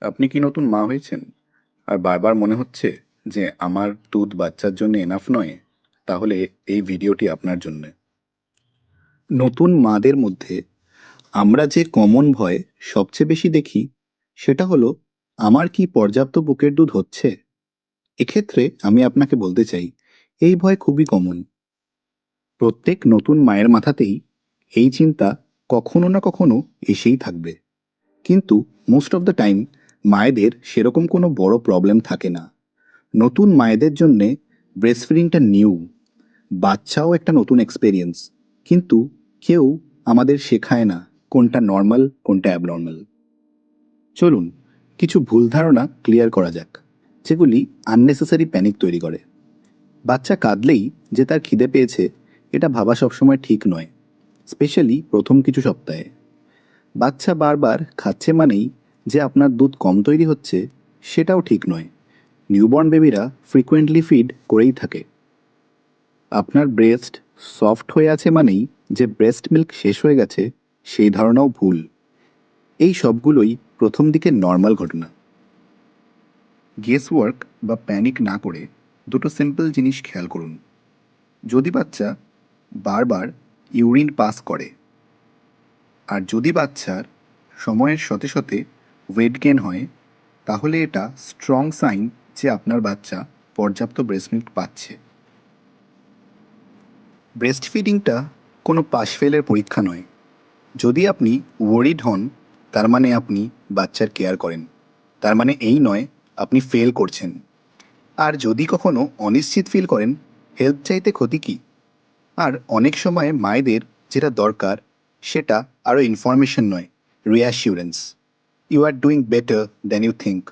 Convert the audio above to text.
আপনি কি নতুন মা হয়েছেন আর বারবার মনে হচ্ছে যে আমার দুধ বাচ্চার জন্য এনাফ নয়? তাহলে এই ভিডিওটি আপনার জন্য। নতুন মাদের মধ্যে আমরা যে কমন ভয় সবচেয়ে বেশি দেখি সেটা হলো, আমার কি পর্যাপ্ত বুকের দুধ হচ্ছে? এক্ষেত্রে আমি আপনাকে বলতে চাই, এই ভয় খুবই কমন। প্রত্যেক নতুন মায়ের মাথাতেই এই চিন্তা কখনো না কখনো এসেই থাকবে। কিন্তু মোস্ট অফ দ্য টাইম মায়েদের সেরকম কোনো বড় প্রবলেম থাকে না। নতুন মায়েদের জন্যে ব্রেস্ট ফিডিংটা নিউ, বাচ্চাও একটা নতুন এক্সপেরিয়েন্স। কিন্তু কেউ আমাদের শেখায় না কোনটা নর্মাল কোনটা অ্যাবনর্মাল। চলুন কিছু ভুল ধারণা ক্লিয়ার করা যাক, যেগুলি আননেসেসারি প্যানিক তৈরি করে। বাচ্চা কাঁদলেই যে তার খিদে পেয়েছে, এটা ভাবা সবসময় ঠিক নয়, স্পেশালি প্রথম কিছু সপ্তাহে। বাচ্চা বারবার খাচ্ছে মানেই যে আপনার দুধ কম তৈরি হচ্ছে, সেটাও ঠিক নয়। নিউবর্ন বেবিরা ফ্রিকোয়েন্টলি ফিড করেই থাকে। আপনার ব্রেস্ট সফট হয়ে আছে মানেই যে ব্রেস্ট মিল্ক শেষ হয়ে গেছে, সেই ধারণাও ভুল। এই সবগুলোই প্রথম দিকের নর্মাল ঘটনা। গেস ওয়ার্ক বা প্যানিক না করে দুটো সিম্পল জিনিস খেয়াল করুন। যদি বাচ্চা বারবার ইউরিন পাস করে, আর যদি বাচ্চার সময়ের সাথে সাথে ওয়েট গেন হয়, তাহলে এটা স্ট্রং সাইন যে আপনার বাচ্চা পর্যাপ্ত ব্রেস্ট মিল্ক পাচ্ছে। ব্রেস্ট ফিডিংটা কোনো পাশ ফেলের পরীক্ষা নয়। যদি আপনি ওয়ারিড হন, তার মানে আপনি বাচ্চার কেয়ার করেন, তার মানে এই নয় আপনি ফেল করছেন। আর যদি কখনো অনিশ্চিত ফিল করেন, হেল্প চাইতে ক্ষতি কী? আর অনেক সময় মায়েদের যেটা দরকার সেটা আরও ইনফরমেশন নয়, reassurance. You are doing better than you think.